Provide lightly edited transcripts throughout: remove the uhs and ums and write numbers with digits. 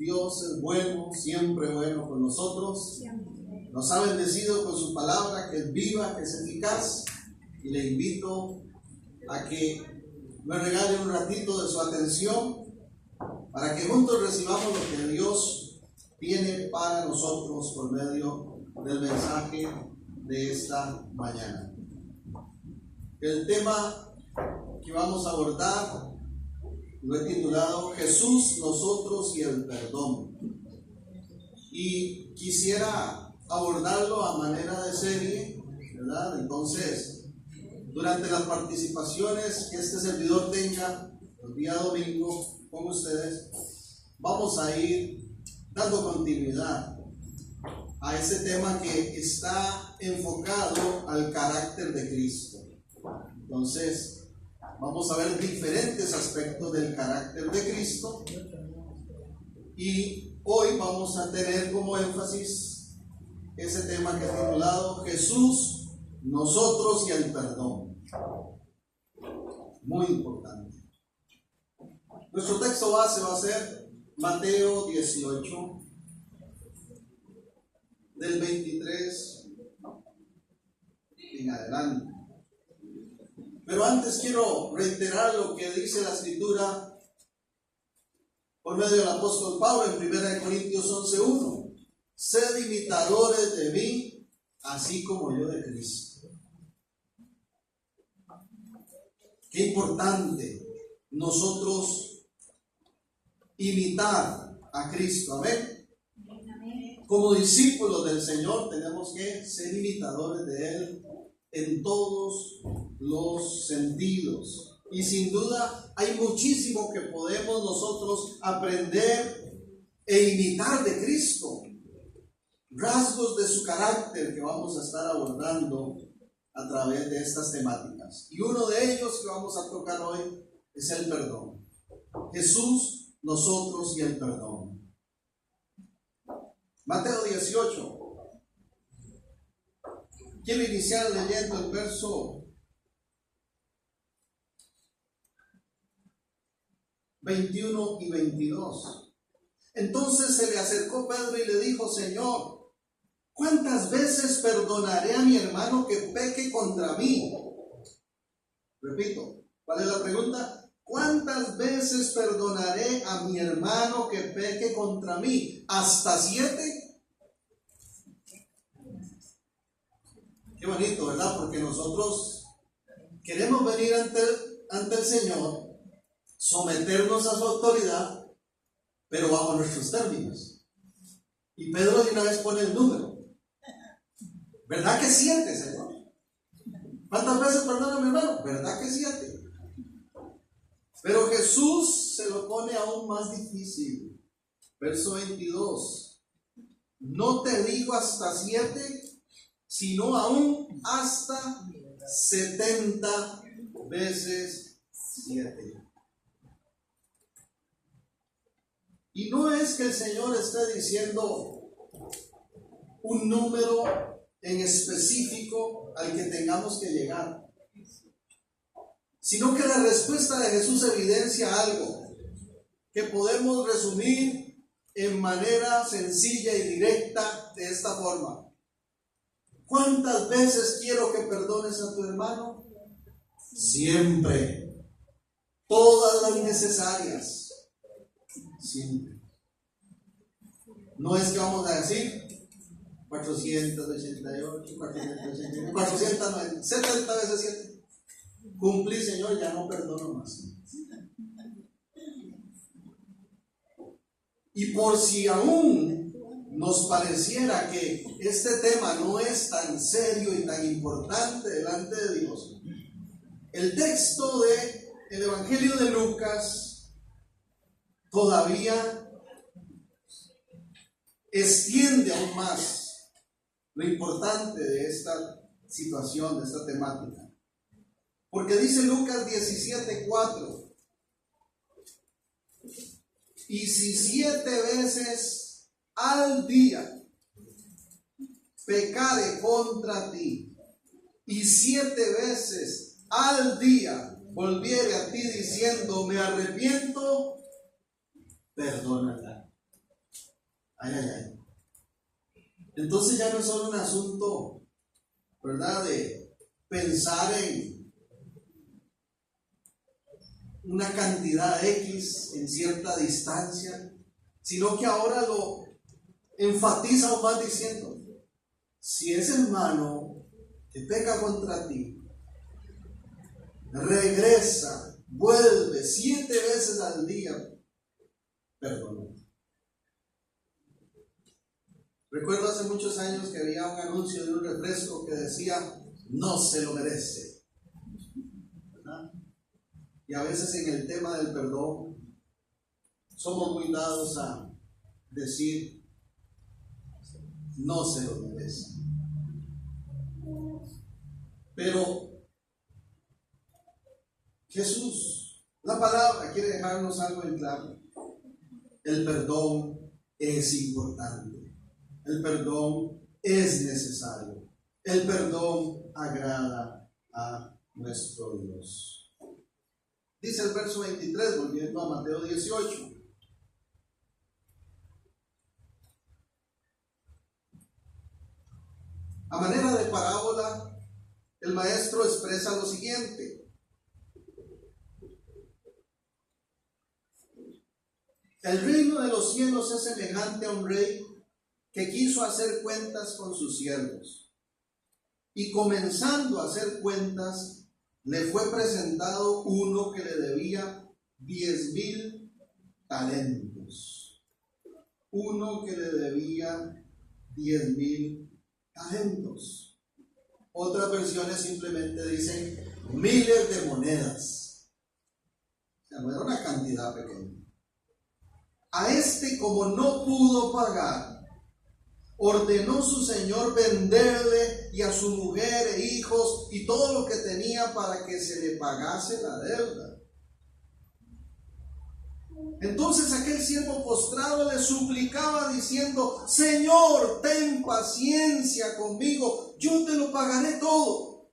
Dios es bueno, siempre bueno con nosotros. Nos ha bendecido con su palabra, que es viva, que es eficaz. Y le invito a que me regale un ratito de su atención para que juntos recibamos lo que Dios tiene para nosotros por medio del mensaje de esta mañana. El tema que vamos a abordar lo he titulado Jesús, nosotros y el perdón. Y quisiera abordarlo a manera de serie, ¿verdad? Entonces, durante las participaciones que este servidor tenga el día domingo con ustedes, vamos a ir dando continuidad a ese tema que está enfocado al carácter de Cristo. Entonces, vamos a ver diferentes aspectos del carácter de Cristo y hoy vamos a tener como énfasis ese tema que he titulado Jesús, nosotros y el perdón. Muy importante. Nuestro texto base va a ser Mateo 18, del 23 en adelante. Pero antes quiero reiterar lo que dice la Escritura por medio del apóstol Pablo en 1 Corintios 11:1. Sed imitadores de mí, así como yo de Cristo. Qué importante nosotros imitar a Cristo. Amén. Como discípulos del Señor tenemos que ser imitadores de Él en todos los sentidos. Y sin duda hay muchísimo que podemos nosotros aprender e imitar de Cristo. Rasgos de su carácter que vamos a estar abordando a través de estas temáticas. Y uno de ellos que vamos a tocar hoy es el perdón. Jesús, nosotros y el perdón. Mateo 18. Quiero iniciar leyendo el verso 21 y 22. Entonces se le acercó Pedro y le dijo: Señor, ¿cuántas veces perdonaré a mi hermano que peque contra mí? Repito, ¿cuál es la pregunta? ¿Cuántas veces perdonaré a mi hermano que peque contra mí? ¿Hasta 7? Qué bonito, ¿verdad? Porque nosotros queremos venir ante el Señor, someternos a su autoridad, pero bajo nuestros términos. Y Pedro de una vez pone el número. ¿Verdad que 7, Señor? ¿Cuántas veces perdona a mi hermano? ¿Verdad que 7? Pero Jesús se lo pone aún más difícil. Verso 22. No te digo hasta 7, sino aún hasta 70 veces 7. Y no es que el Señor esté diciendo un número en específico al que tengamos que llegar, sino que la respuesta de Jesús evidencia algo que podemos resumir en manera sencilla y directa de esta forma. ¿Cuántas veces quiero que perdones a tu hermano? Siempre. Todas las necesarias. Siempre. No es que vamos a decir 488, 489, 490, 70 veces 7. Cumplí, Señor, ya no perdono más. Y por si aún nos pareciera que este tema no es tan serio y tan importante delante de Dios, el texto del Evangelio de Lucas todavía extiende aún más lo importante de esta situación, de esta temática. Porque dice Lucas 17:4: y si 7 veces al día pecare contra ti, y 7 veces al día volviere a ti diciendo me arrepiento, perdónala. Ay, ay, ay. Entonces ya no es solo un asunto, ¿verdad?, de pensar en una cantidad X en cierta distancia, sino que ahora lo enfatiza aún más diciendo: si ese hermano que peca contra ti regresa, vuelve 7 veces al día, perdona. Recuerdo hace muchos años que había un anuncio de un refresco que decía: no se lo merece, ¿verdad? Y a veces en el tema del perdón somos muy dados a decir: no se lo merece. Pero Jesús, la palabra, quiere dejarnos algo en claro. El perdón es importante. El perdón es necesario. El perdón agrada a nuestro Dios. Dice el verso 23, volviendo a Mateo 18. A manera de parábola, el maestro expresa lo siguiente: el reino de los cielos es semejante a un rey que quiso hacer cuentas con sus siervos. Y comenzando a hacer cuentas, le fue presentado uno que le debía 10,000 talentos. Uno que le debía 10,000 talentos. Otras versiones simplemente dicen miles de monedas. O sea, no era una cantidad pequeña. A este, como no pudo pagar, ordenó su señor venderle y a su mujer e hijos y todo lo que tenía para que se le pagase la deuda. Entonces aquel siervo postrado le suplicaba diciendo: Señor, ten paciencia conmigo, yo te lo pagaré todo.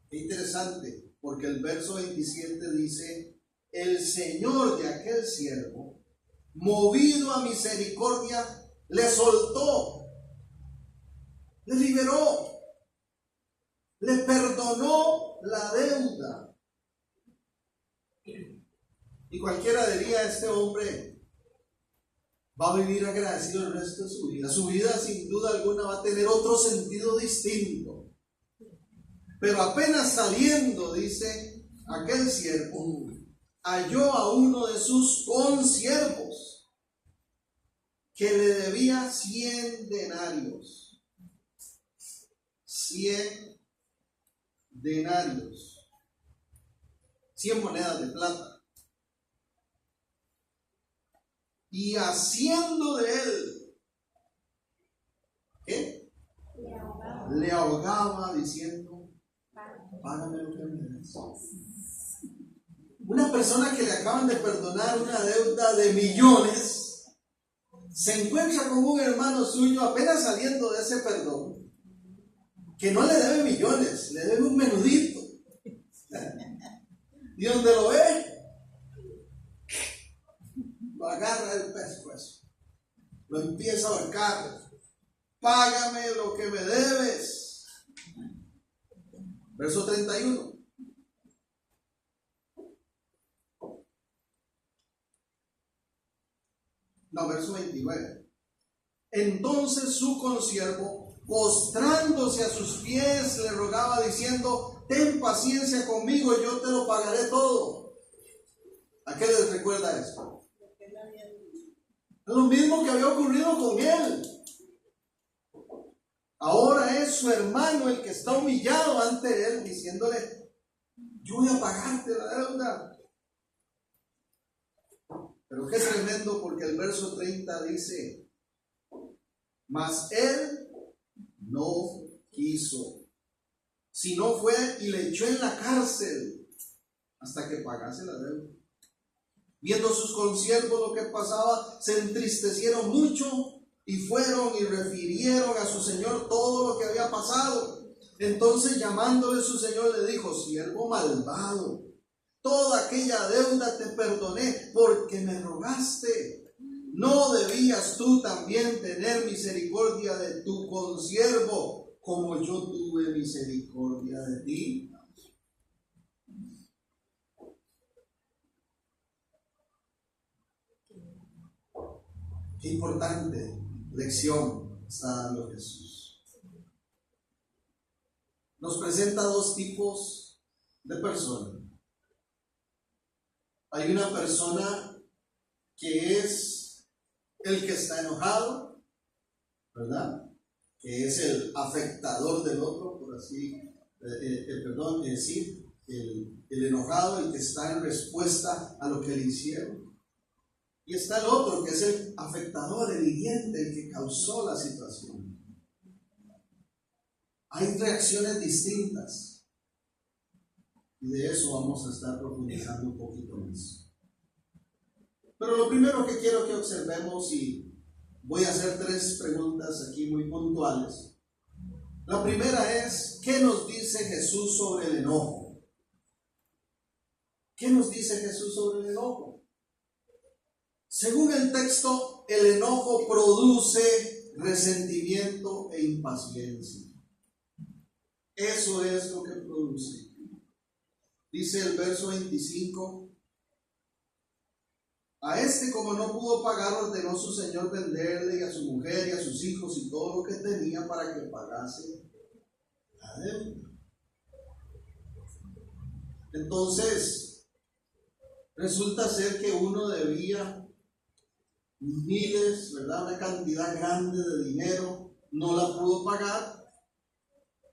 Qué interesante, porque el verso 27 dice: el señor de aquel siervo, movido a misericordia, le soltó, le liberó, le perdonó la deuda. Y cualquiera diría: este hombre va a vivir agradecido el resto de su vida. Su vida sin duda alguna va a tener otro sentido distinto. Pero apenas saliendo, dice, aquel siervo halló a uno de sus consiervos que le debía 100 denarios. 100 denarios. 100 monedas de plata. Y haciendo de él, ¿qué? Le ahogaba diciendo: págame lo que me debes. Una persona que le acaban de perdonar una deuda de millones se encuentra con un hermano suyo apenas saliendo de ese perdón, que no le debe millones, le debe un menudito. Y donde lo ve, lo agarra el pescuezo, lo empieza a ahorcar. Págame lo que me debes. Verso 31. No, verso 29. Entonces su consiervo, postrándose a sus pies, le rogaba diciendo: ten paciencia conmigo, yo te lo pagaré todo. ¿A qué les recuerda esto? Es lo mismo que había ocurrido con él. Ahora es su hermano el que está humillado ante él, diciéndole: yo voy a pagarte la deuda. Pero qué tremendo, porque el verso 30 dice: mas él no quiso, sino fue y le echó en la cárcel hasta que pagase la deuda. Viendo sus consiervos lo que pasaba, se entristecieron mucho y fueron y refirieron a su señor todo lo que había pasado. Entonces, llamándole su señor, le dijo: siervo malvado, toda aquella deuda te perdoné porque me rogaste. ¿no debías tú también tener misericordia de tu consiervo, como yo tuve misericordia de ti? Qué importante lección está dando Jesús. Nos presenta dos tipos de personas. Hay una persona que es el que está enojado, ¿verdad? Que es el afectador del otro, por así decir, el enojado, el que está en respuesta a lo que le hicieron. Y está el otro, que es el afectador, el hiriente, el que causó la situación. Hay reacciones distintas. Y de eso vamos a estar profundizando un poquito más. Pero lo primero que quiero que observemos, y voy a hacer 3 preguntas aquí muy puntuales. La primera es, ¿qué nos dice Jesús sobre el enojo? ¿Qué nos dice Jesús sobre el enojo? Según el texto, el enojo produce resentimiento e impaciencia. Eso es lo que produce. Dice el verso 25: a este, como no pudo pagar, ordenó su señor venderle, y a su mujer y a sus hijos y todo lo que tenía, para que pagase la deuda. Entonces, resulta ser que uno debía miles, ¿verdad? Una cantidad grande de dinero, no la pudo pagar.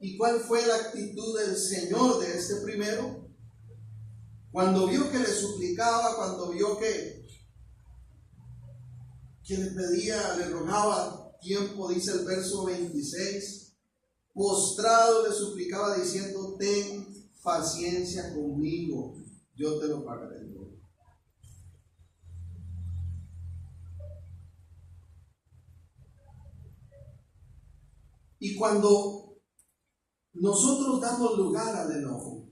¿Y cuál fue la actitud del señor de este primero? Cuando vio que le suplicaba, cuando vio que le pedía, le rogaba tiempo, dice el verso 26, postrado le suplicaba diciendo: ten paciencia conmigo, yo te lo pagaré todo. Y cuando nosotros damos lugar al enojo,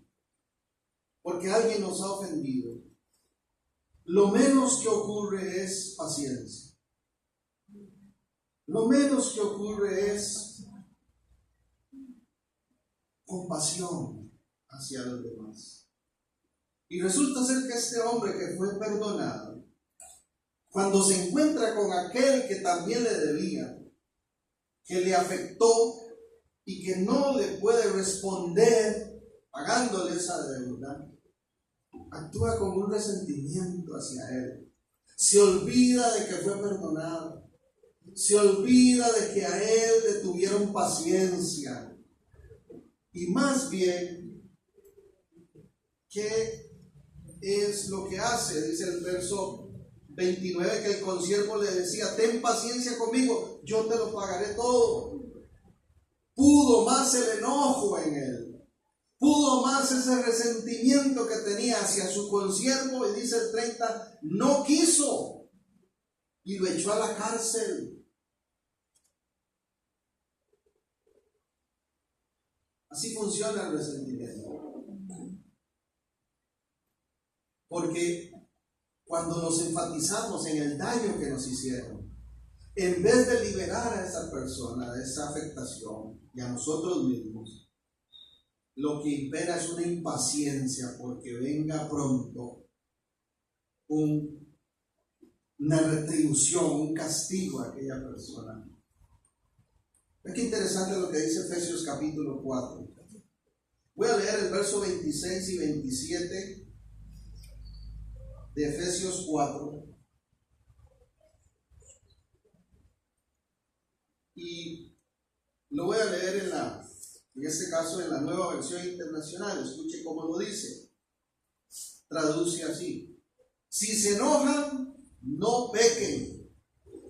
porque alguien nos ha ofendido, lo menos que ocurre es paciencia. Lo menos que ocurre es compasión hacia los demás. Y resulta ser que este hombre que fue perdonado, cuando se encuentra con aquel que también le debía, que le afectó y que no le puede responder pagándole esa deuda, actúa con un resentimiento hacia él. Se olvida de que fue perdonado. Se olvida de que a él le tuvieron paciencia. Y más bien, ¿qué es lo que hace? Dice el verso 29, que el consiervo le decía: ten paciencia conmigo, yo te lo pagaré todo. Pudo más el enojo en él, pudo más ese resentimiento que tenía hacia su consiervo, y dice el 30, no quiso y lo echó a la cárcel. Así funciona el resentimiento. Porque cuando nos enfatizamos en el daño que nos hicieron, en vez de liberar a esa persona de esa afectación y a nosotros mismos, lo que impera es una impaciencia porque venga pronto una retribución, un castigo a aquella persona. Es que interesante lo que dice Efesios capítulo 4. Voy a leer el verso 26 y 27 de Efesios 4. Y lo voy a leer en este caso en la Nueva Versión Internacional. Escuche cómo lo dice. Traduce así: si se enojan, no pequen.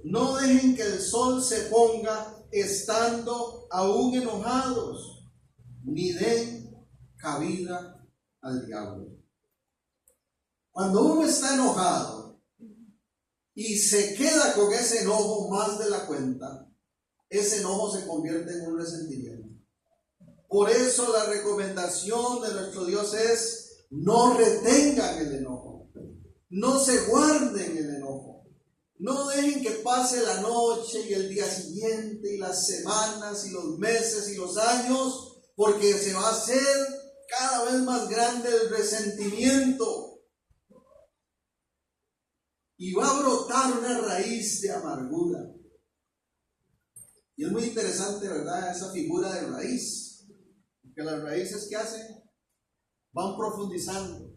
No dejen que el sol se ponga estando aún enojados, ni den cabida al diablo. Cuando uno está enojado y se queda con ese enojo más de la cuenta, ese enojo se convierte en un resentimiento. Por eso la recomendación de nuestro Dios es: no retengan el enojo, no se guarden el enojo. No dejen que pase la noche y el día siguiente y las semanas y los meses y los años, porque se va a hacer cada vez más grande el resentimiento y va a brotar una raíz de amargura. Y es muy interesante, ¿verdad?, esa figura de raíz, porque las raíces que hacen van profundizando.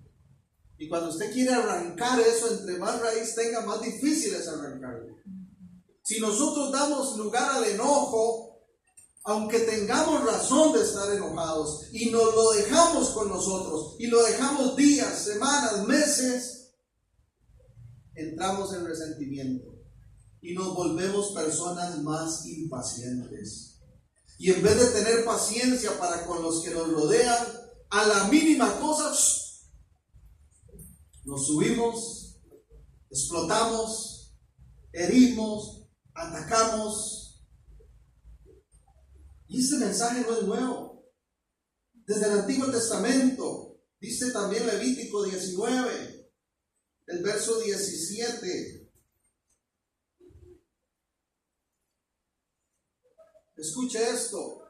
Y cuando usted quiere arrancar eso, entre más raíz tenga, más difícil es arrancarlo. Si nosotros damos lugar al enojo, aunque tengamos razón de estar enojados, y nos lo dejamos con nosotros, y lo dejamos días, semanas, meses, entramos en resentimiento y nos volvemos personas más impacientes. Y en vez de tener paciencia para con los que nos rodean, a la mínima cosa nos subimos, explotamos, herimos, atacamos. Y este mensaje no es nuevo. Desde el Antiguo Testamento, dice también Levítico 19, el verso 17. Escuche esto: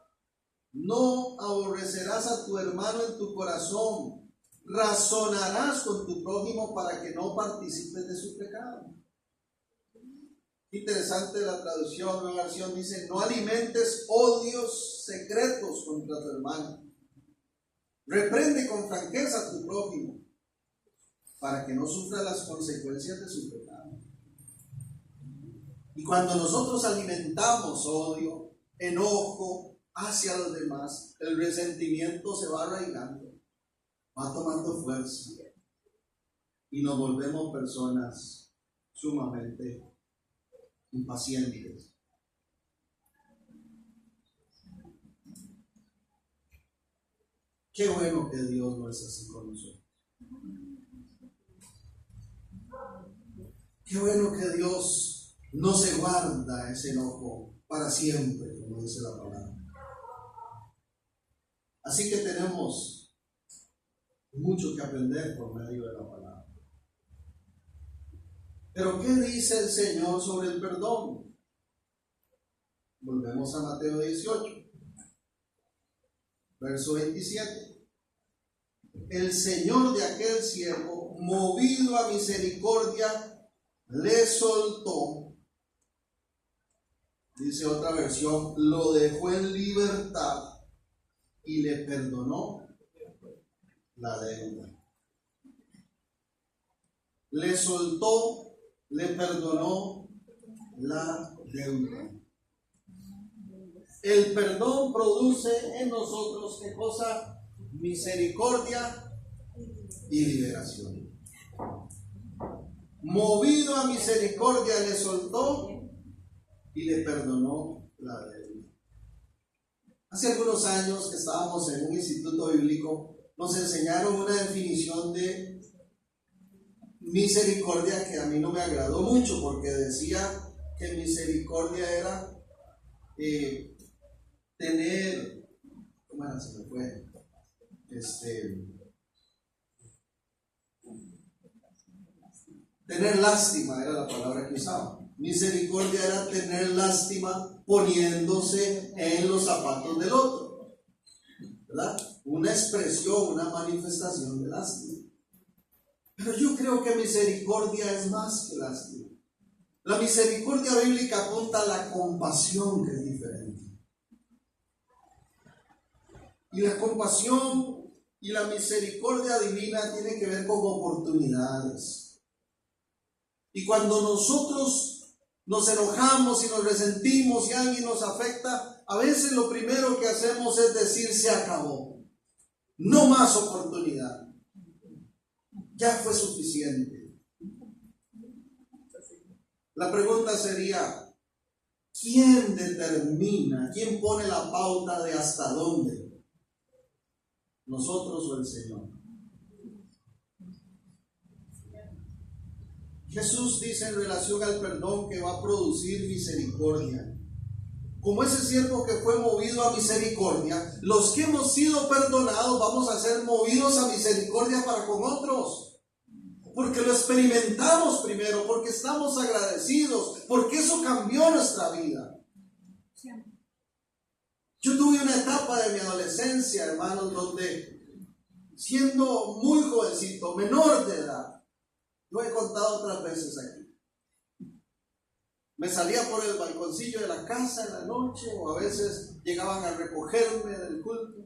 no aborrecerás a tu hermano en tu corazón, razonarás con tu prójimo para que no participes de su pecado. Interesante la traducción, la versión dice: no alimentes odios secretos contra tu hermano, reprende con franqueza a tu prójimo para que no sufra las consecuencias de su pecado. Y cuando nosotros alimentamos odio, enojo hacia los demás, el resentimiento se va arraigando, va tomando fuerza y nos volvemos personas sumamente impacientes. Qué bueno que Dios no es así con nosotros. Qué bueno que Dios no se guarda ese enojo para siempre, como dice la palabra. Así que tenemos mucho que aprender por medio de la palabra. Pero ¿qué dice el Señor sobre el perdón? Volvemos a Mateo 18, verso 27. El Señor de aquel siervo, movido a misericordia, le soltó. Dice otra versión, lo dejó en libertad y le perdonó la deuda. Le soltó, le perdonó la deuda. El perdón produce en nosotros, ¿qué cosa? Misericordia y liberación. Movido a misericordia le soltó y le perdonó la deuda. Hace algunos años que estábamos en un instituto bíblico, nos enseñaron una definición de misericordia que a mí no me agradó mucho, porque decía que misericordia era tener, ¿cómo era? Se me fue. Tener lástima era la palabra que usaba. Misericordia era tener lástima poniéndose en los zapatos del otro, ¿verdad? Una expresión, una manifestación de lástima. Pero yo creo que misericordia es más que lástima. La misericordia bíblica apunta a la compasión, que es diferente. Y la compasión y la misericordia divina tienen que ver con oportunidades. Y cuando nosotros nos enojamos y nos resentimos y alguien nos afecta, a veces lo primero que hacemos es decir: se acabó, no más oportunidad, ya fue suficiente. La pregunta sería: ¿quién determina, quién pone la pauta de hasta dónde? ¿Nosotros o el Señor? Jesús dice en relación al perdón que va a producir misericordia. Como ese siervo que fue movido a misericordia, los que hemos sido perdonados vamos a ser movidos a misericordia para con otros. porque lo experimentamos primero, porque estamos agradecidos, porque eso cambió nuestra vida. Yo tuve una etapa de mi adolescencia, hermanos, donde siendo muy jovencito, menor de edad, lo he contado otras veces aquí, me salía por el balconcillo de la casa en la noche, o a veces llegaban a recogerme del culto.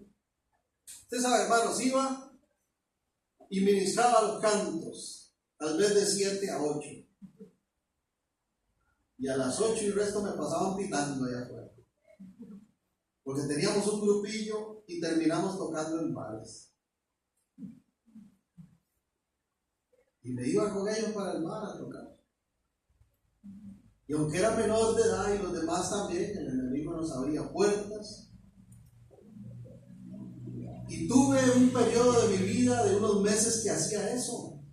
Usted sabe, hermanos, iba y ministraba los cantos, tal vez de 7 a 8. Y a las 8 y el resto me pasaban pitando allá afuera. Porque teníamos un grupillo y terminamos tocando en bares. Y me iba con ellos para el bar a tocar. Y aunque era menor de edad y los demás también, el enemigo nos abría puertas. Y tuve un periodo de mi vida de unos meses que hacía eso.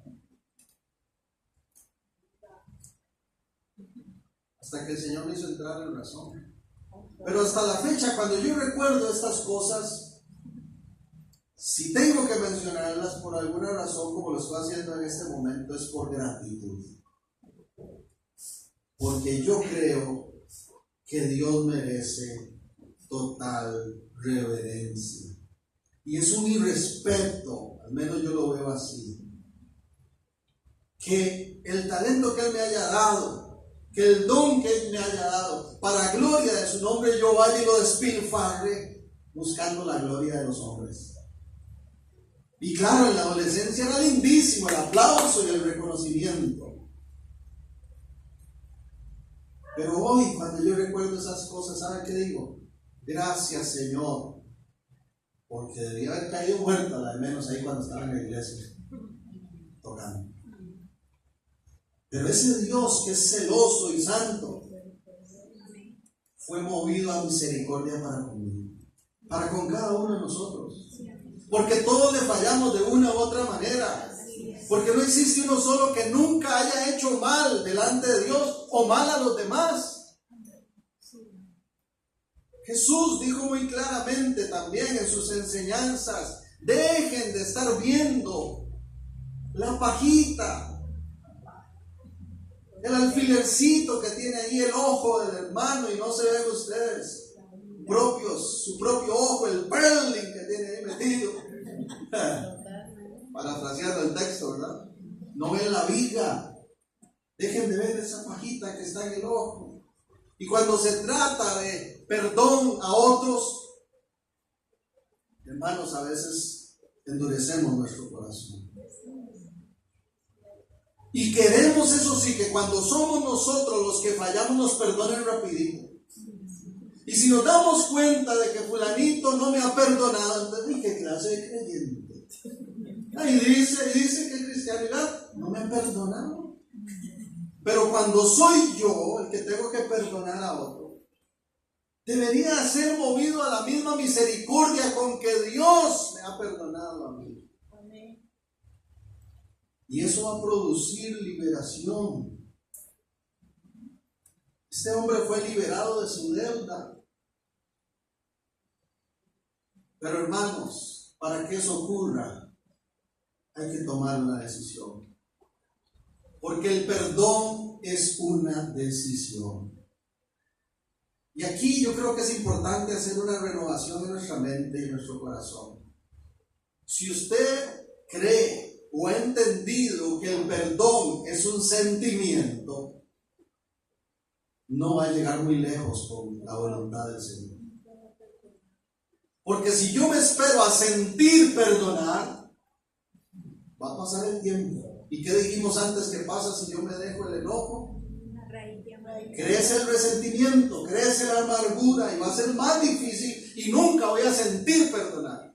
Hasta que el Señor me hizo entrar en razón. Pero hasta la fecha, cuando yo recuerdo estas cosas, si tengo que mencionarlas por alguna razón, como lo estoy haciendo en este momento, es por gratitud. Porque yo creo que Dios merece total reverencia. Y es un irrespeto, al menos yo lo veo así, que el talento que Él me haya dado, que el don que Él me haya dado, para gloria de su nombre, yo vaya y lo despilfarre buscando la gloria de los hombres. Y claro, en la adolescencia era lindísimo el aplauso y el reconocimiento. Pero hoy, cuando yo recuerdo esas cosas, ¿sabe qué digo? Gracias, Señor, porque debía haber caído muerta, al menos ahí cuando estaba en la iglesia, tocando. Pero ese Dios que es celoso y santo, fue movido a misericordia para conmigo, para con cada uno de nosotros. Porque todos le fallamos de una u otra manera. Porque no existe uno solo que nunca haya hecho mal delante de Dios o mal a los demás. Jesús dijo muy claramente también en sus enseñanzas: dejen de estar viendo la pajita, el alfilercito que tiene ahí el ojo del hermano y no se ven ustedes su propio ojo, el perling que tiene ahí metido. Parafraseando el texto, ¿verdad? No ven la viga. Dejen de ver esa pajita que está en el ojo. Y cuando se trata de perdón a otros, hermanos, a veces endurecemos nuestro corazón. Y queremos, eso sí, que cuando somos nosotros los que fallamos nos perdonen rapidito. Y si nos damos cuenta de que fulanito no me ha perdonado, entonces, ¿qué clase de creyente? Ahí dice que cristianidad no me ha perdonado. Pero cuando soy yo el que tengo que perdonar a otro, debería ser movido a la misma misericordia con que Dios me ha perdonado a mí. Y eso va a producir liberación. Este hombre fue liberado de su deuda. Pero hermanos, para que eso ocurra, hay que tomar una decisión. Porque el perdón es una decisión. Y aquí yo creo que es importante hacer una renovación de nuestra mente y nuestro corazón. Si usted cree o ha entendido que el perdón es un sentimiento, no va a llegar muy lejos con la voluntad del Señor. Porque si yo me espero a sentir perdonar, va a pasar el tiempo. ¿Y qué dijimos antes que pasa si yo me dejo el enojo? Crece el resentimiento, crece la amargura y va a ser más difícil y nunca voy a sentir perdonar.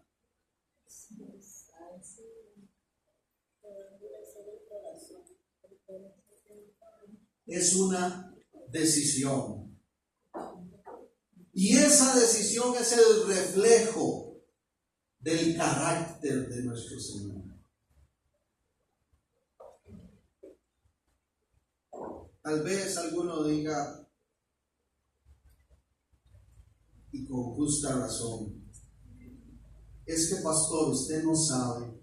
Es una decisión. Y esa decisión es el reflejo del carácter de nuestro Señor. Tal vez alguno diga, y con justa razón, es que pastor, usted no sabe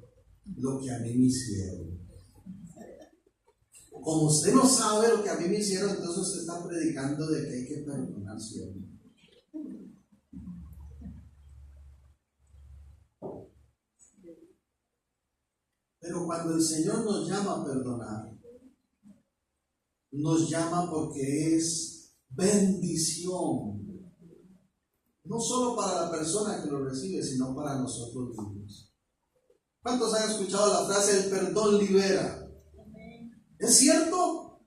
lo que a mí me hicieron. como usted no sabe lo que a mí me hicieron, entonces usted está predicando de que hay que perdonar siempre. Pero cuando el Señor nos llama a perdonar, nos llama porque es bendición. No solo para la persona que lo recibe, sino para nosotros mismos. ¿Cuántos han escuchado la frase, el perdón libera? ¿Es cierto?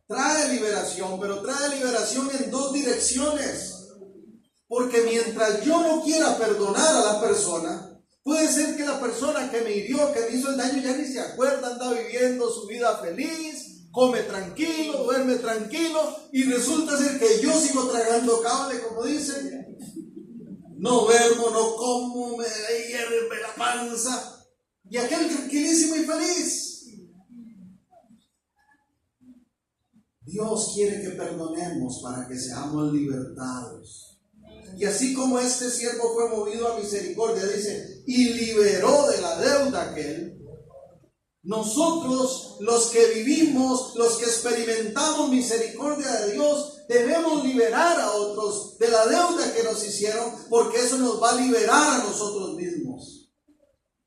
Trae liberación, pero trae liberación en dos direcciones. Porque mientras yo no quiera perdonar a la persona, puede ser que la persona que me hirió, que me hizo el daño, ya ni se acuerda, anda viviendo su vida feliz, come tranquilo, duerme tranquilo, y resulta ser que yo sigo tragando cable, como dicen. No duermo, no como, me hierve la panza. Y aquel tranquilísimo y feliz. Dios quiere que perdonemos para que seamos libertados. Y así como este siervo fue movido a misericordia, dice, y liberó de la deuda aquel, nosotros, los que vivimos, los que experimentamos misericordia de Dios, debemos liberar a otros de la deuda que nos hicieron, porque eso nos va a liberar a nosotros mismos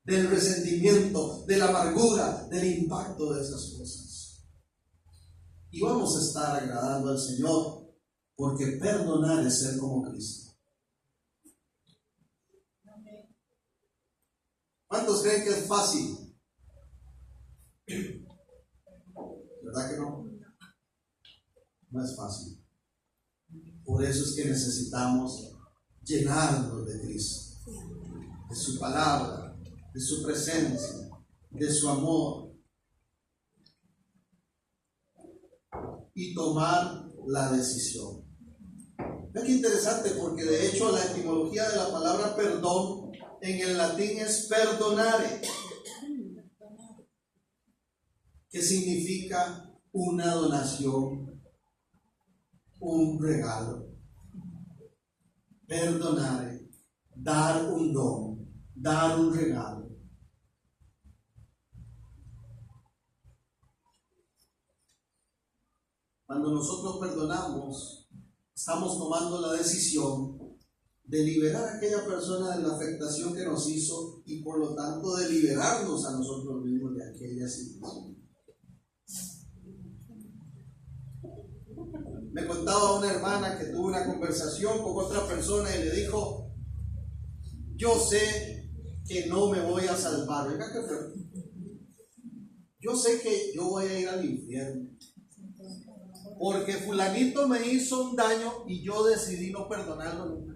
del resentimiento, de la amargura, del impacto de esas cosas. Y vamos a estar agradando al Señor, porque perdonar es ser como Cristo. ¿Cuántos creen que es fácil? ¿Verdad que no? No es fácil. Por eso es que necesitamos llenarnos de Cristo, de su palabra, de su presencia, de su amor, y tomar la decisión. Es que interesante, porque de hecho la etimología de la palabra perdón en el latín es perdonare, que significa una donación, un regalo. Perdonare, dar un don, dar un regalo. Cuando nosotros perdonamos, estamos tomando la decisión de liberar a aquella persona de la afectación que nos hizo, y por lo tanto de liberarnos a nosotros mismos de aquella situación. Me contaba una hermana que tuvo una conversación con otra persona y le dijo: yo sé que no me voy a salvar. Venga, que yo sé que yo voy a ir al infierno porque fulanito me hizo un daño y yo decidí no perdonarlo nunca.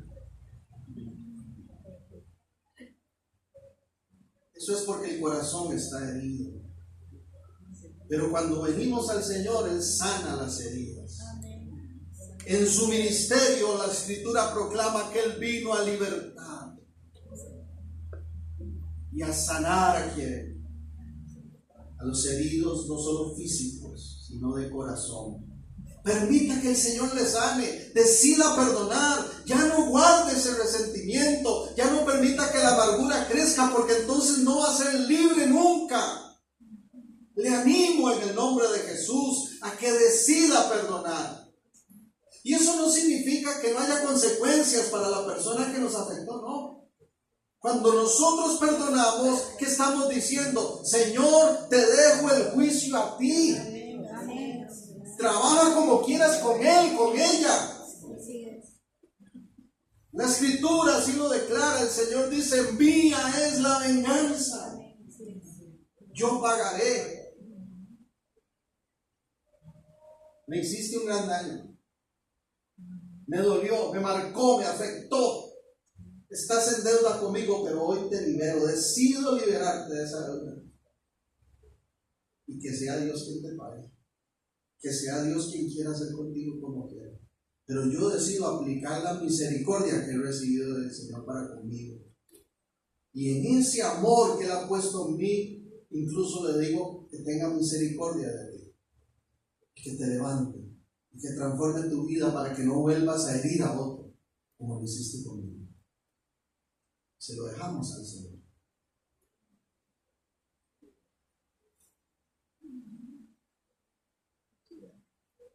Eso es porque el corazón está herido. Pero cuando venimos al Señor, Él sana las heridas. En su ministerio, la Escritura proclama que Él vino a libertar y a sanar a quien, a los heridos, no solo físicos, sino de corazón. Permita que el Señor le sane, decida perdonar, ya no guarde ese resentimiento, ya no permita que la amargura crezca, porque entonces no va a ser libre nunca. Le animo en el nombre de Jesús a que decida perdonar. Y eso no significa que no haya consecuencias para la persona que nos afectó, no. Cuando nosotros perdonamos, ¿qué estamos diciendo? Señor, te dejo el juicio a ti. Trabaja como quieras con él, con ella. La Escritura así lo declara. El Señor dice: mía es la venganza, yo pagaré. Me hiciste un gran daño, me dolió, me marcó, me afectó. Estás en deuda conmigo, pero hoy te libero. Decido liberarte de esa deuda. Y que sea Dios quien te pague. Que sea Dios quien quiera hacer contigo como quiera. Pero yo decido aplicar la misericordia que he recibido del Señor para conmigo. Y en ese amor que Él ha puesto en mí, incluso le digo que tenga misericordia de ti. Que te levante y que transforme tu vida para que no vuelvas a herir a otro como lo hiciste conmigo. Se lo dejamos al Señor.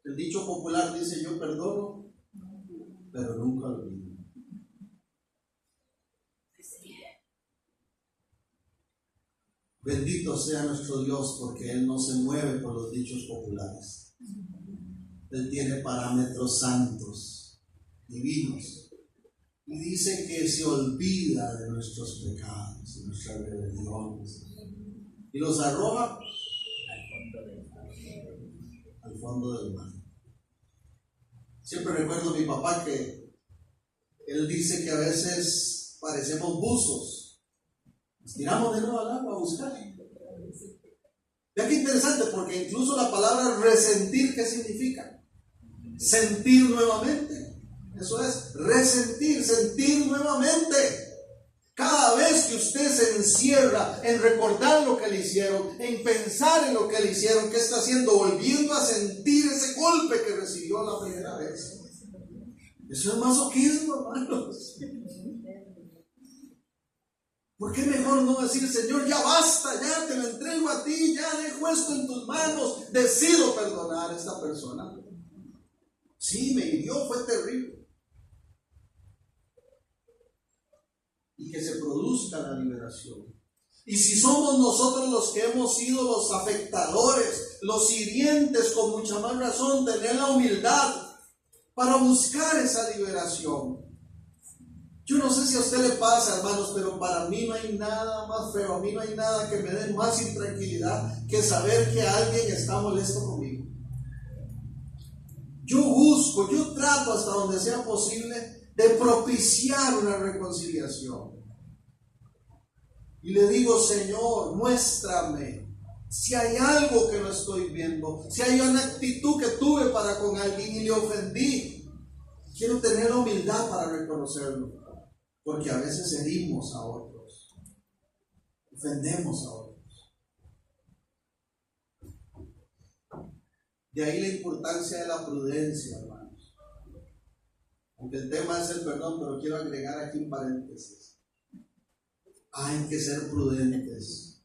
El dicho popular dice: yo perdono, pero nunca olvido. Bendito sea nuestro Dios, porque Él no se mueve por los dichos populares. Él tiene parámetros santos, divinos, y dice que se olvida de nuestros pecados, de nuestras rebeliones, y los arroja al fondo del mar. Siempre recuerdo a mi papá que él dice que a veces parecemos buzos, nos tiramos de nuevo al agua a buscar. Vea qué interesante, porque incluso la palabra resentir, ¿qué significa? Sentir nuevamente. Eso es resentir, sentir nuevamente. Cada vez que usted se encierra en recordar lo que le hicieron, en pensar en lo que le hicieron, ¿qué está haciendo? Volviendo a sentir ese golpe que recibió la primera vez. Eso es masoquismo, hermanos. ¿Por qué mejor no decir: Señor, ya basta, ya te lo entrego a ti, ya dejo esto en tus manos, decido perdonar a esta persona? Sí, me hirió, fue terrible. Y que se produzca la liberación. Y si somos nosotros los que hemos sido los afectadores, los hirientes, con mucha más razón, tener la humildad para buscar esa liberación. Yo no sé si a usted le pasa, hermanos, pero para mí no hay nada más feo, a mí no hay nada que me dé más intranquilidad que saber que alguien está molesto conmigo. Yo busco, yo trato hasta donde sea posible de propiciar una reconciliación. Y le digo: Señor, muéstrame si hay algo que no estoy viendo, si hay una actitud que tuve para con alguien y le ofendí. Quiero tener la humildad para reconocerlo, porque a veces herimos a otros, ofendemos a otros. De ahí la importancia de la prudencia, hermanos. Aunque el tema es el perdón, pero quiero agregar aquí un paréntesis. Hay que ser prudentes.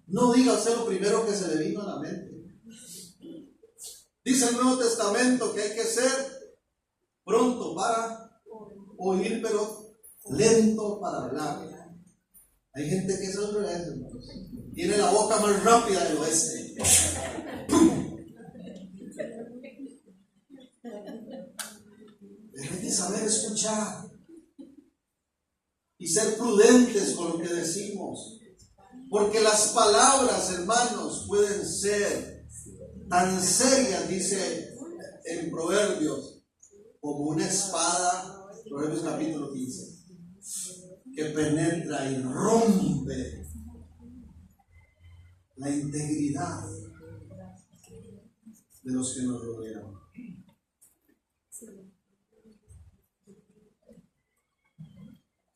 No diga usted lo primero que se le vino a la mente. Dice el Nuevo Testamento que hay que ser pronto para oír, pero lento para hablar. Hay gente que es al revés, hermanos. Tiene la boca más rápida del oeste. Hay que saber escuchar y ser prudentes con lo que decimos, porque las palabras, hermanos, pueden ser tan serias, dice en Proverbios, como una espada, Proverbios capítulo 15, que penetra y rompe la integridad de los que nos rodean.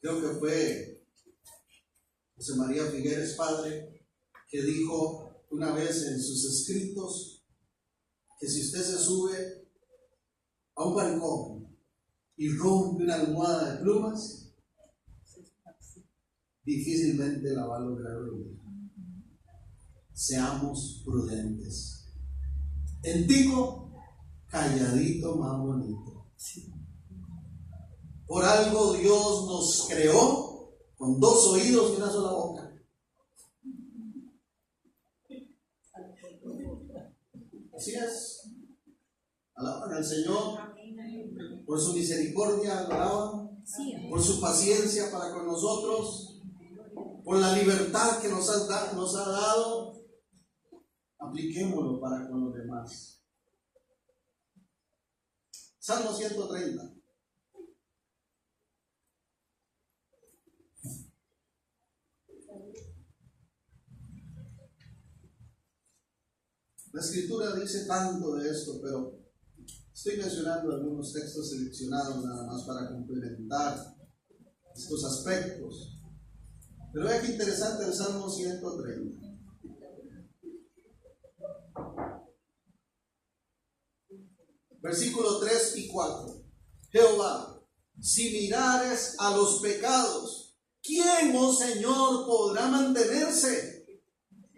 Creo que fue José María Figueres, padre, que dijo una vez en sus escritos que si usted se sube a un balcón y rompe una almohada de plumas, difícilmente la va a lograr oír. Seamos prudentes. El tico, calladito, más bonito. Por algo Dios nos creó con dos oídos y una sola boca. Así es. Alaban al Señor por su misericordia, alaban por su paciencia para con nosotros, por la libertad que nos ha dado. Apliquémoslo para con los demás. Salmo 130. La Escritura dice tanto de esto, pero estoy mencionando algunos textos seleccionados nada más para complementar estos aspectos. Pero vea qué interesante el Salmo 130. Versículos 3 y 4. Jehová, si mirares a los pecados, ¿quién, oh Señor, podrá mantenerse?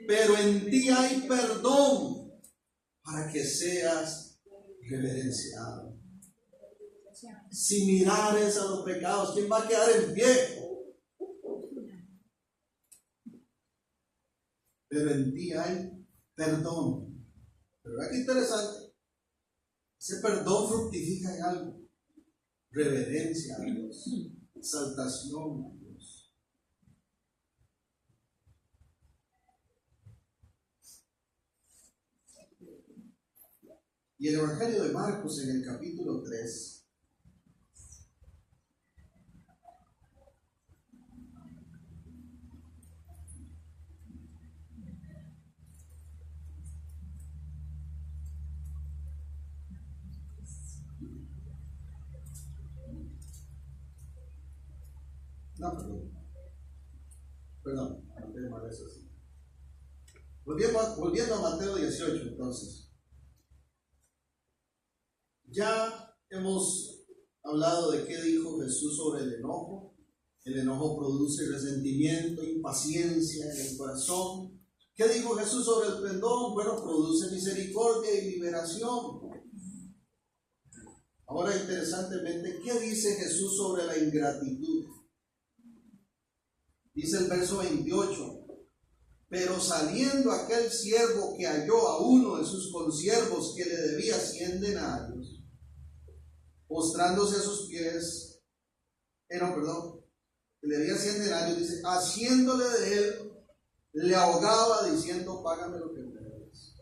Pero en ti hay perdón, para que seas reverenciado. Similares a los pecados, ¿quién va a quedar en pie? Pero en ti hay perdón. Pero qué interesante. Ese perdón fructifica en algo. Reverencia a Dios. Exaltación a Dios. Y el Evangelio de Marcos en el capítulo 3. No, perdón, volviendo a Mateo 18, entonces. Ya hemos hablado de qué dijo Jesús sobre el enojo. El enojo produce resentimiento, impaciencia en el corazón. ¿Qué dijo Jesús sobre el perdón? Bueno, produce misericordia y liberación. Ahora, interesantemente, ¿qué dice Jesús sobre la ingratitud? Dice el verso 28, pero saliendo aquel siervo que halló a uno de sus consiervos que le debía 100 denarios, postrándose a sus pies, que le debía 100 denarios, dice, haciéndole de él, le ahogaba diciendo, págame lo que me debes.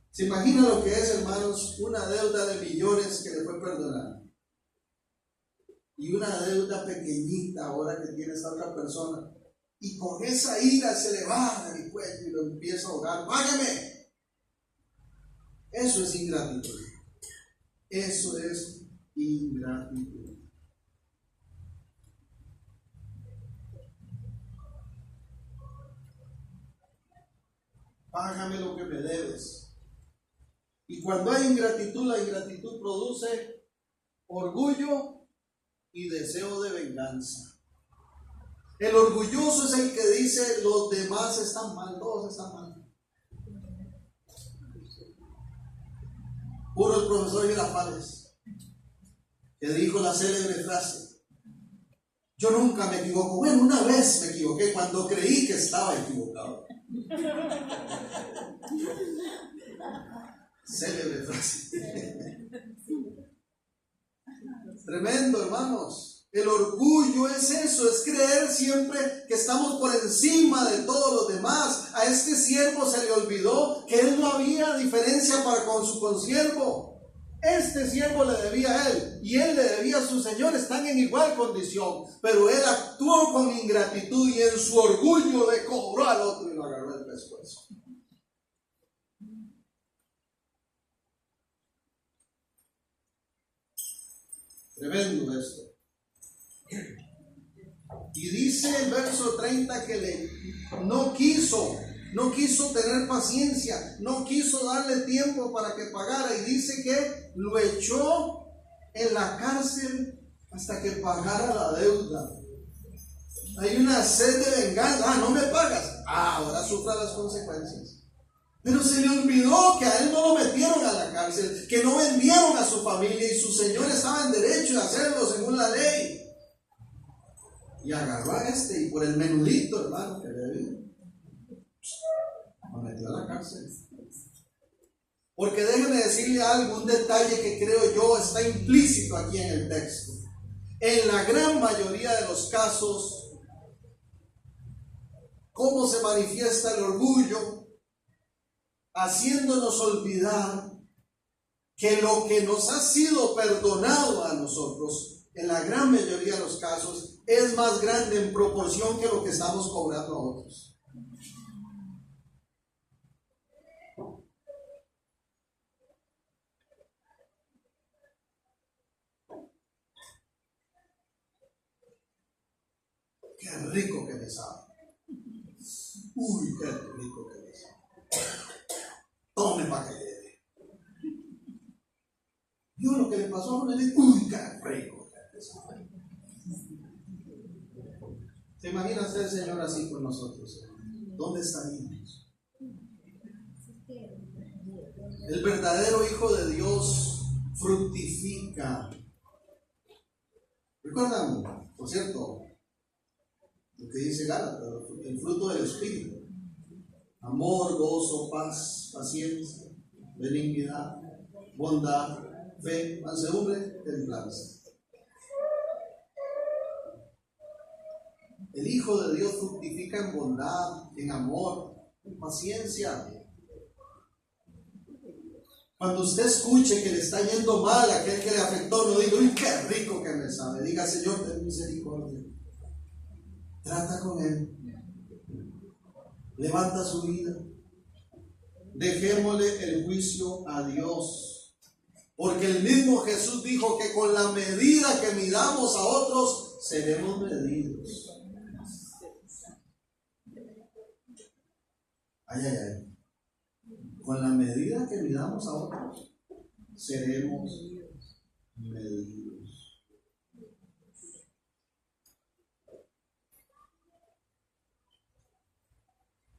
¿Se imagina lo que es, hermanos, una deuda de millones que le fue perdonada? Y una deuda pequeñita ahora que tiene esta otra persona. Y con esa ira se le baja el cuello y lo empieza a ahogar. ¡Págame! Eso es ingratitud. Eso es ingratitud. Págame lo que me debes. Y cuando hay ingratitud, la ingratitud produce orgullo y deseo de venganza. El orgulloso es el que dice los demás están mal, todos están mal. Puro el profesor Girafales, que dijo la célebre frase, yo nunca me equivoco. Bueno, una vez me equivoqué cuando creí que estaba equivocado. Célebre frase. Tremendo, hermanos. El orgullo es eso, es creer siempre que estamos por encima de todos los demás. A este siervo se le olvidó que él no había diferencia para con su consiervo. Este siervo le debía a él y él le debía a su señor, están en igual condición. Pero él actuó con ingratitud y en su orgullo le cobró al otro y lo agarró del pescuezo. Tremendo esto. Y dice el verso 30 que no quiso tener paciencia, no quiso darle tiempo para que pagara, y dice que lo echó en la cárcel hasta que pagara la deuda. Hay una sed de venganza. No me pagas, ahora sufra las consecuencias. Pero se le olvidó que a él no lo metieron a la cárcel, que no vendieron a su familia y su señor estaba en derecho de hacerlo según la ley. Y agarró a este y por el menudito, hermano, que le debía, lo metió a la cárcel. Porque déjeme decirle algo, un detalle que creo yo está implícito aquí en el texto. En la gran mayoría de los casos, ¿cómo se manifiesta el orgullo? Haciéndonos olvidar que lo que nos ha sido perdonado a nosotros, en la gran mayoría de los casos, es más grande en proporción que lo que estamos cobrando a otros. Qué rico que me sabe. Uy, qué rico que me sabe. Tome para que le dé. Yo lo que le pasó a uno le dije, uy, qué rico que me sabe. ¿Se imagina usted el Señor así con nosotros? ¿Dónde estaríamos? El verdadero Hijo de Dios fructifica. ¿Recuerdan, por cierto, lo que dice Gálatas? El fruto del Espíritu: amor, gozo, paz, paciencia, benignidad, bondad, fe, mansedumbre, templanza. El Hijo de Dios fructifica en bondad, en amor, en paciencia. Cuando usted escuche que le está yendo mal a aquel que le afectó, no diga: uy, qué rico que me sabe. Diga: Señor, ten misericordia. Trata con él. Levanta su vida. Dejémosle el juicio a Dios. Porque el mismo Jesús dijo que con la medida que midamos a otros, seremos medidos. Ay, ay, ay. Con la medida que midamos a otros, seremos medidos.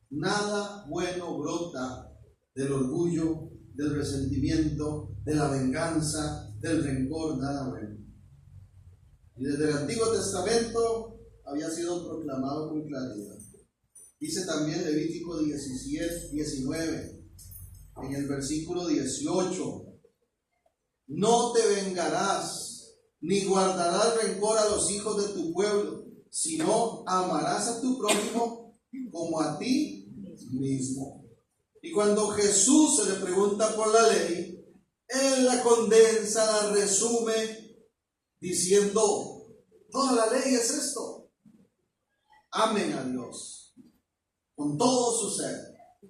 Nada bueno brota del orgullo, del resentimiento, de la venganza, del rencor, nada bueno. Y desde el Antiguo Testamento había sido proclamado con claridad. Dice también Levítico 19, en el versículo 18: no te vengarás, ni guardarás rencor a los hijos de tu pueblo, sino amarás a tu prójimo como a ti mismo. Y cuando Jesús se le pregunta por la ley, Él la condensa, la resume, diciendo: toda la ley es esto: amen a Dios con todo su ser,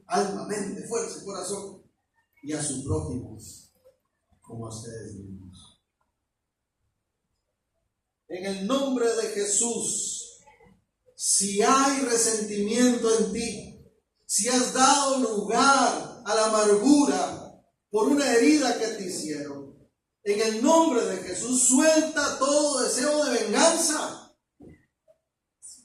alma, mente, fuerza y corazón, y a su prójimo como a ustedes mismos. En el nombre de Jesús, si hay resentimiento en ti, si has dado lugar a la amargura por una herida que te hicieron, en el nombre de Jesús, suelta todo deseo de venganza.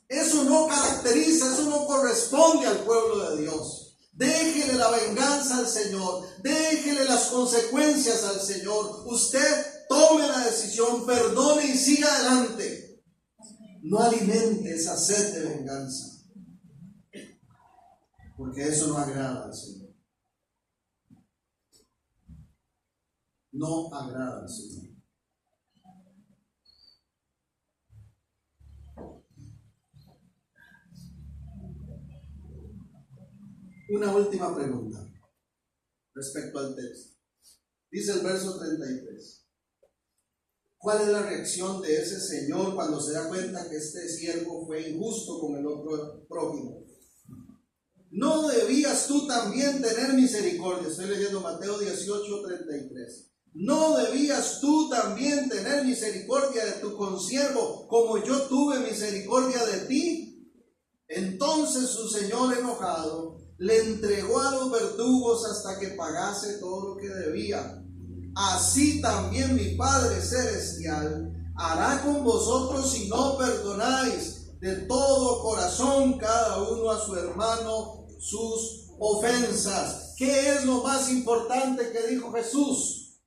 Eso no caracteriza, eso no corresponde al pueblo de Dios. Déjele la venganza al Señor, déjele las consecuencias al Señor. Usted tome la decisión, perdone y siga adelante. No alimente esa sed de venganza, porque eso no agrada al Señor. No agrada al Señor. Una última pregunta respecto al texto. Dice el verso 33. ¿Cuál es la reacción de ese señor cuando se da cuenta que este siervo fue injusto con el otro prójimo? ¿No debías tú también tener misericordia? Estoy leyendo Mateo 18:33. ¿No debías tú también tener misericordia de tu consiervo como yo tuve misericordia de ti? Entonces su señor, enojado, le entregó a los verdugos hasta que pagase todo lo que debía. Así también mi Padre Celestial hará con vosotros si no perdonáis de todo corazón cada uno a su hermano sus ofensas. ¿Qué es lo más importante que dijo Jesús?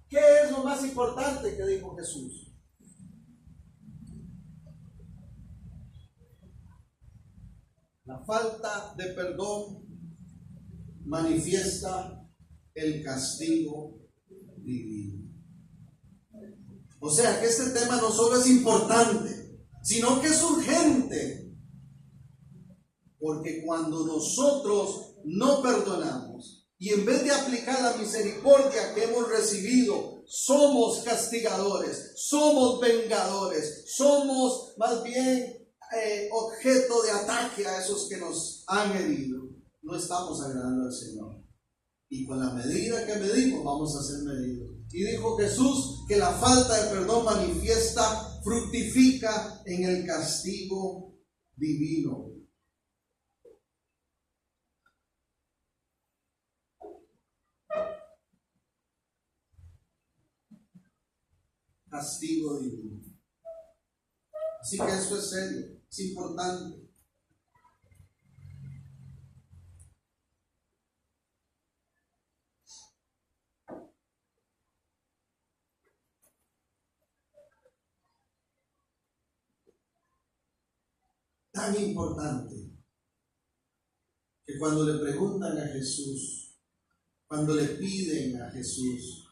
¿Qué es lo más importante que dijo Jesús? La falta de perdón manifiesta el castigo divino. O sea que este tema no solo es importante, sino que es urgente. Porque cuando nosotros no perdonamos y en vez de aplicar la misericordia que hemos recibido, somos castigadores, somos vengadores, somos más bien objeto de ataque a esos que nos han herido, no estamos agradando al Señor. Y con la medida que medimos vamos a ser medidos. Y dijo Jesús que la falta de perdón manifiesta, fructifica en el castigo divino. Castigo divino. Así que esto es serio, es importante. tan importante que cuando le preguntan a Jesús, cuando le piden a Jesús,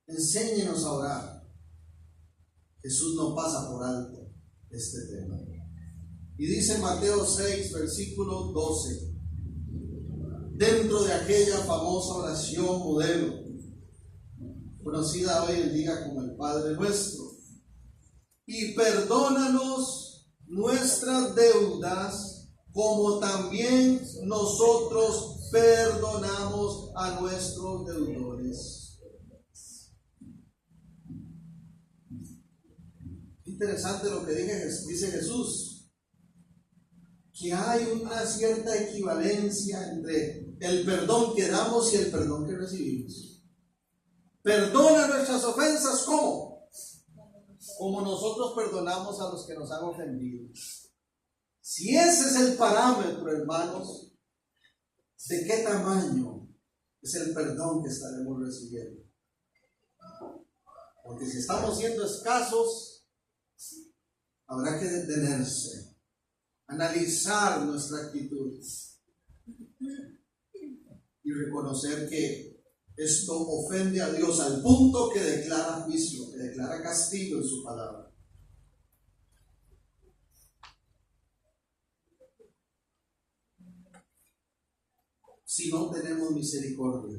enséñenos a orar, Jesús no pasa por alto este tema. Y dice Mateo 6, versículo 12, dentro de aquella famosa oración modelo, conocida hoy en día como el Padre Nuestro: y perdónanos nuestras deudas, como también nosotros perdonamos a nuestros deudores. Interesante lo que dice Jesús, que hay una cierta equivalencia entre el perdón que damos y el perdón que recibimos. Perdona nuestras ofensas, ¿cómo? Como nosotros perdonamos a los que nos han ofendido. Si ese es el parámetro, hermanos, ¿de qué tamaño es el perdón que estaremos recibiendo? Porque si estamos siendo escasos, habrá que detenerse, analizar nuestra actitud y reconocer que esto ofende a Dios al punto que declara juicio, que declara castigo en su palabra. Si no tenemos misericordia,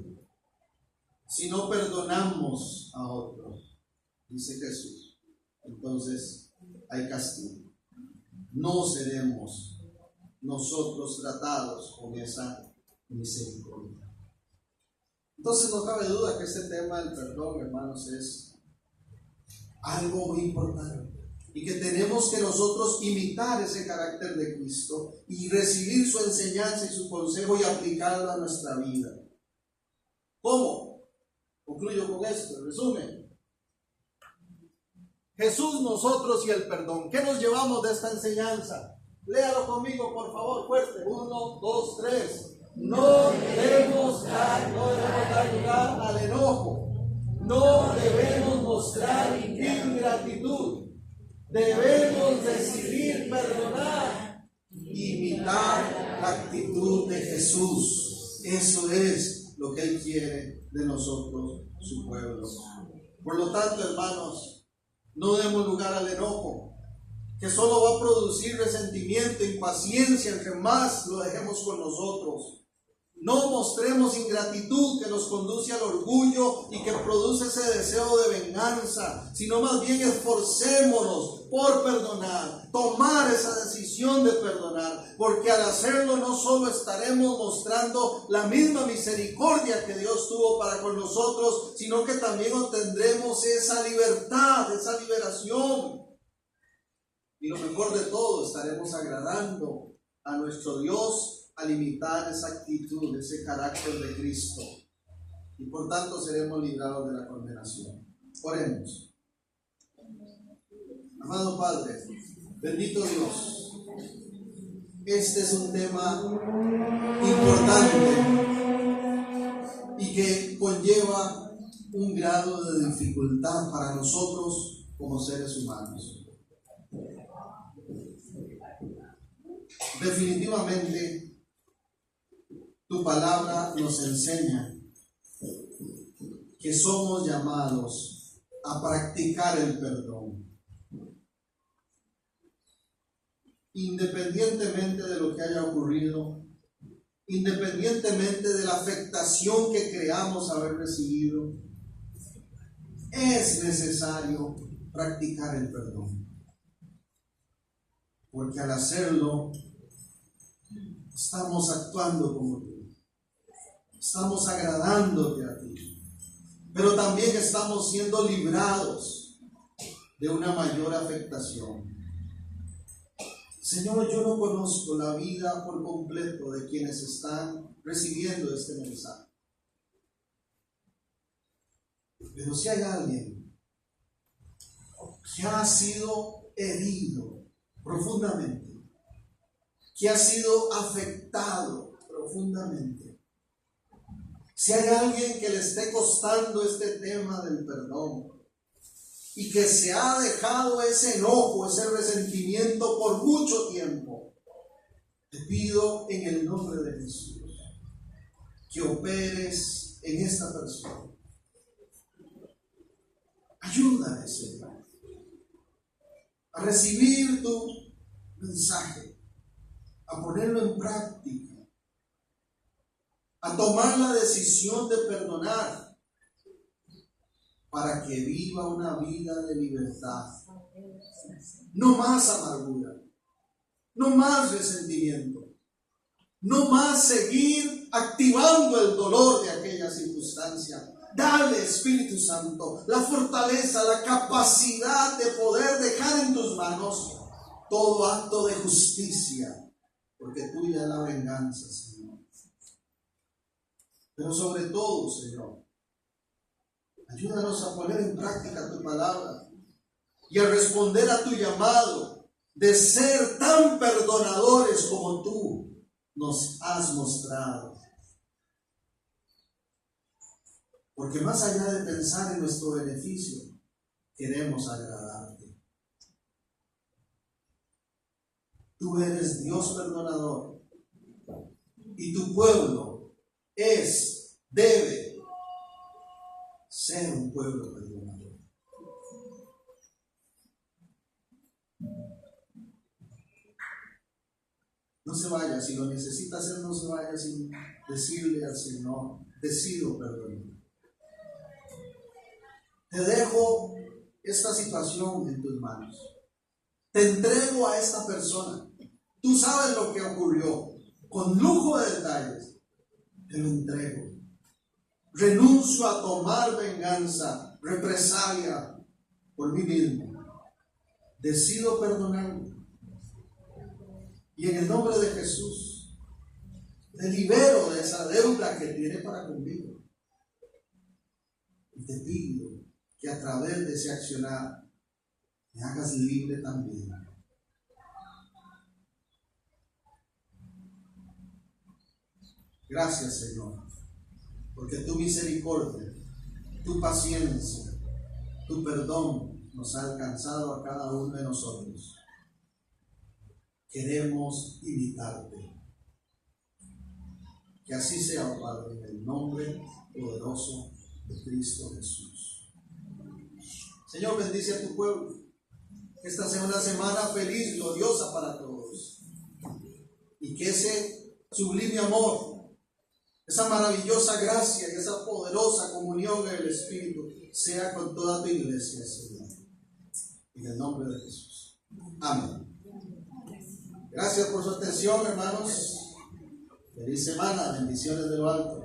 si no perdonamos a otros, dice Jesús, entonces hay castigo. No seremos nosotros tratados con esa misericordia. Entonces no cabe duda que este tema del perdón, hermanos, es algo muy importante y que tenemos que nosotros imitar ese carácter de Cristo y recibir su enseñanza y su consejo y aplicarlo a nuestra vida. ¿Cómo? Concluyo con esto, en resumen. Jesús, nosotros y el perdón. ¿Qué nos llevamos de esta enseñanza? Léalo conmigo, por favor, fuerte. 1, 2, 3. No debemos dar lugar al enojo. No debemos mostrar ingratitud. Debemos decidir perdonar. Imitar la actitud de Jesús. Eso es lo que Él quiere de nosotros, su pueblo. Por lo tanto, hermanos, no demos lugar al enojo, que solo va a producir resentimiento, impaciencia, entre más lo dejemos con nosotros. No mostremos ingratitud que nos conduce al orgullo y que produce ese deseo de venganza, sino más bien esforcémonos por perdonar, tomar esa decisión de perdonar, porque al hacerlo no solo estaremos mostrando la misma misericordia que Dios tuvo para con nosotros, sino que también obtendremos esa libertad, esa liberación. Y lo mejor de todo, estaremos agradando a nuestro Dios al imitar esa actitud, ese carácter de Cristo. Y por tanto seremos librados de la condenación. Oremos. Amado Padre, bendito Dios, este es un tema importante y que conlleva un grado de dificultad para nosotros como seres humanos. Definitivamente, tu palabra nos enseña que somos llamados a practicar el perdón. Independientemente de lo que haya ocurrido, independientemente de la afectación que creamos haber recibido, es necesario practicar el perdón. Porque al hacerlo, estamos actuando como tú. Estamos agradándote a ti. Pero también estamos siendo librados de una mayor afectación. Señor, yo no conozco la vida por completo de quienes están recibiendo este mensaje. Pero si hay alguien que ha sido herido profundamente, que ha sido afectado profundamente, si hay alguien que le esté costando este tema del perdón y que se ha dejado ese enojo, ese resentimiento por mucho tiempo, te pido en el nombre de Jesús que operes en esta persona. Ayúdale, Señor, a recibir tu mensaje, a ponerlo en práctica, a tomar la decisión de perdonar para que viva una vida de libertad. No más amargura, no más resentimiento, no más seguir activando el dolor de aquella circunstancia. Dale, Espíritu Santo, la fortaleza, la capacidad de poder dejar en tus manos todo acto de justicia, porque tuya es la venganza, Señor. Pero sobre todo, Señor, ayúdanos a poner en práctica tu palabra y a responder a tu llamado de ser tan perdonadores como tú nos has mostrado. Porque más allá de pensar en nuestro beneficio, queremos agradarte. Tú eres Dios perdonador y tu pueblo debe ser un pueblo perdonador. No se vaya, si lo necesita hacer, no se vaya sin decirle al Señor: decido perdonar. Te dejo esta situación en tus manos. Te entrego a esta persona. Tú sabes lo que ocurrió. Con lujo de detalles, te lo entrego. Renuncio a tomar venganza, represalia por mí mismo. Decido perdonar. Y en el nombre de Jesús, te libero de esa deuda que tiene para conmigo. Y te pido que a través de ese accionar me hagas libre también. Gracias, Señor, porque tu misericordia, tu paciencia, tu perdón nos ha alcanzado a cada uno de nosotros. Queremos imitarte. Que así sea, Padre, en el nombre poderoso de Cristo Jesús. Señor, bendice a tu pueblo. Que esta sea una semana feliz, gloriosa para todos. Y que ese sublime amor, esa maravillosa gracia y esa poderosa comunión en el Espíritu sea con toda tu iglesia, Señor. En el nombre de Jesús. Amén. Gracias por su atención, hermanos. Feliz semana. Bendiciones de lo alto.